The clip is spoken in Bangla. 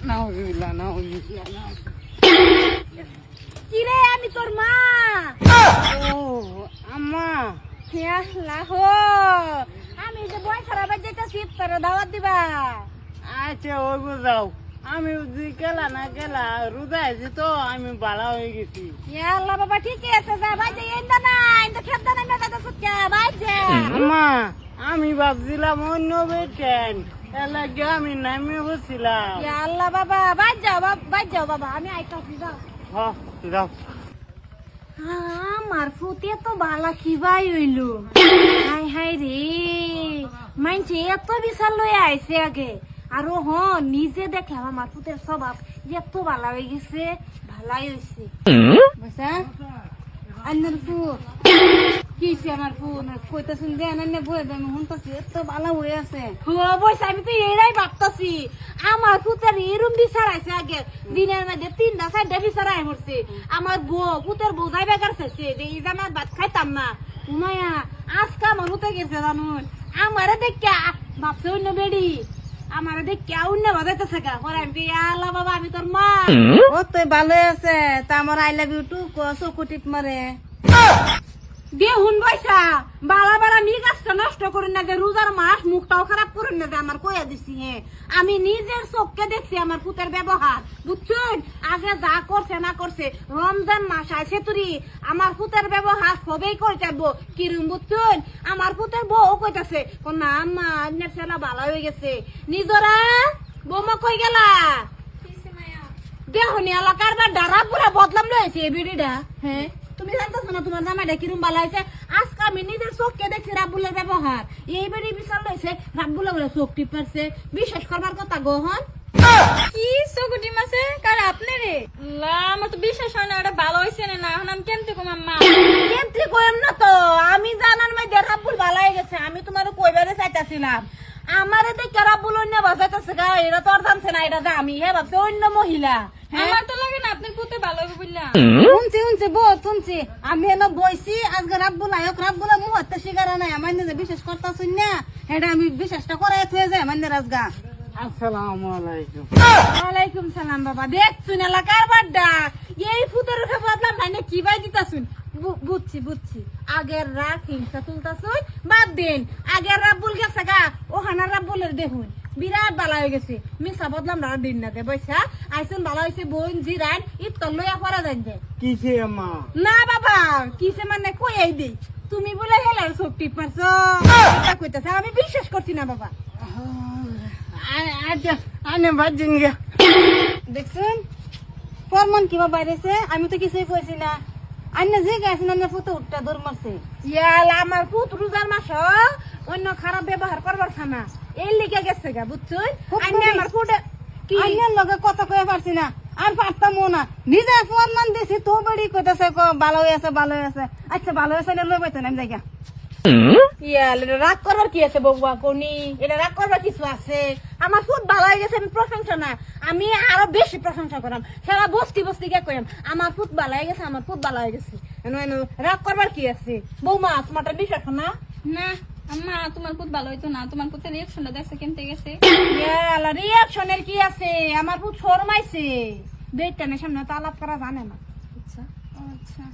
নাউজুবিল্লাহ নাউজুবিল্লাহ। কি রে আমি তোর মা। ও আম্মা, হে আল্লাহ, আমি যে বই খারাপ যেতেছি তোর দাওয়াত দিবা। আচ্ছা ওই বুঝাও, আমি যদি গেলা না গেলা রোজা আছি তো আমি বালা হয়ে গেছি। হে আল্লাহ বাবা ঠিকই আছে, যা ভাই যে এন্ড না এন্ড খেত না না দাদা সুটকা ভাই যে। আম্মা আমি ভাবছিলাম অন্য বেটেন, এর লাগে আমি নামে বসছিলাম। হে আল্লাহ বাবা ভাই যাও বাবা, আমি আইতাছি যাও। হ যাও। আমার ফুতে তো বালা খিবাই হইলো। হাই হাই রে, মাইনছে এত বিশাল লয়ে আইছে আগে, আর হ নিজে দেখলাম আমার ফুতের স্বভাব এত ভালো হয়ে গেছে, ভালাই হয়েছে। বুঝছা আন্নার ফুট কিছে আমার ফুট কইতাছেন যে আন্না বই আমি শুনতাছি এত ভালো হয়ে আছে। বইছে আমি তো এরাই ভাবতাছি আমার ফুতের এরম বিচার আছে আগে, দিনের মধ্যে 3টা 4টা বিচার আই মরছে। আমার বউ ফুতের বউ যাইবা কাছে এই যে আমার ভাত খাইতাম না উমায়া আজকা মনুতে গেছে জানুন। আমারে দেখা ভাবছে অন্য বেড়ি, আমারে দেখে অন্য বাজাইতেছে গা পরে আমি আল্লাহ বাবা আমি তোর মা। ও তুই ভালো আছে তা আমার আই লাভ ইউ টু চকুটিপ মারে বেহুন বৈসা বালা বালা মিগাছটা নষ্ট করেন না যে রোজার মাস মুখটাও খারাপ করেন না যে আমার কইয়া দিছি। হ্যাঁ আমি নিজের চোখকে দেখছি আমার পুতের ব্যবহার, বুঝছেন? আগে যা করছে না করছে, রমজান মাস আছে তুরি আমার পুতের ব্যবহার সবেই করে যাবো কিরম, বুঝছেন? আমার পুতের বউ কইতাছে না আম্মা আপনার ছেলা ভালো হয়ে গেছে। নিজরা বৌমা কই গেলা দেহনি এলাকার বা ডারা পুরা বদলাম লয়েছে এই বিড়িটা। হ্যাঁ তুমি জানতেছো না তোমার জামাইটা কিরম ভালো হয়েছে? আজকে আমি নিজের চোখকে দেখছি রাব্বুলের ব্যবহার, এইবারই বিচার লইছে রাব্বুলে বলে চোখ টিপারছে, বিশ্বাস করবার কথা গোহন। কি চকুটি মাছে কার আপনি রে? আমার তো বিশ্বাস হয় না ওটা ভালো হয়েছে না, এখন আমি কেমতে কম আম্মা? কেমতি কইম না তো, আমি জানার মাঝে রাব্বুল ভালো হয়ে গেছে, আমি তোমার কইবারে চাইতাছিলাম। আমারে দেখে রাব্বুল অন্য বাজাইতেছে গা, এটা তো আর জানছে না এটা যে আমি, হ্যাঁ ভাবছে অন্য মহিলা। আমার তো লাগে না আপনার পুতে ভালো হবে বললাম। শুনছি বউ শুনছি, আমি এনে বইছি আজকে রাব্বুল আয়ক রাব্বুল মুহূর্তে শিকারা নাই আমার নিজে বিশ্বাস করতেছি না, এটা আমি বিশ্বাসটা করাই থয়ে যায় আমার রাজগা। আসসালামু আলাইকুম। ওয়ালাইকুম সালাম বাবা, দেখছুন এলাকার বাড্ডা এই ফুতের উঠে বদলাম না কি বাই দিতাছুন। বুঝছি আগের রাগ হিংসা তুলতাছুন বাদ দিন, আগের রাব্বুল গেছে গা ওখানে রাব্বুলের দেখুন বিরাট বালা হয়ে গেছে, মিশা বদলাম না দিন না দে বৈশা আইসুন ভালো হয়েছে বোন জিরান ইত্তর লইয়া পড়া যাইবে কিসে আম্মা? না বাবা কিসে মানে কই এই দেই তুমি বলে হেলার চোখ টিপ মারছো কইতাছে, আমি বিশ্বাস করছি না বাবা। আচ্ছা আনে বাজিন গিয়া দেখছেন ফরমান কিবা বাইরেছে, আমি তো কিছুই কইছি না। আন্না যে গেছেন আন্না ফুটো উঠটা দৌড় মারছে। ইয়াল আমার ফুট রোজার মাস অন্য খারাপ ব্যবহার করবার থানা এই লিগে গেছে গা, বুঝছেন? আন্না আমার ফুটে কি আন্নার লগে কথা কয়ে পারছি না, আর পারতামও না, নিজে ফরমান দিছি তো বড়ি কইতাছে ভালো হয়ে আছে ভালো হয়ে আছে। আচ্ছা ভালো হয়েছে না লই পাইতেন আমি যাইগা। ইয়াল এটা রাগ করবার কি আছে বউবা কোনি, এটা রাগ করবার কিছু আছে? আমার ফুট ভালো হয়ে গেছে আমি প্রশংসা না, আমি আরো বেশি প্রশংসা করাম, সারা বস্তি কে কইম আমার ফুট ভালো হয়ে গেছে আমার ফুট ভালো হয়ে গেছে। রাগ করবার কি আছে বৌমা, তোমারটা বিশ্বাস না? না আম্মা তোমার পুত ভালো হইতো না, তোমার পুতের রিয়াকশনটা দেখছে কেমতে গেছে। ইয়াল রিয়াকশনের কি আছে, আমার ফুট শরমাইছে, বেটানের সামনে তো আলাপ করা জানে না। আচ্ছা আচ্ছা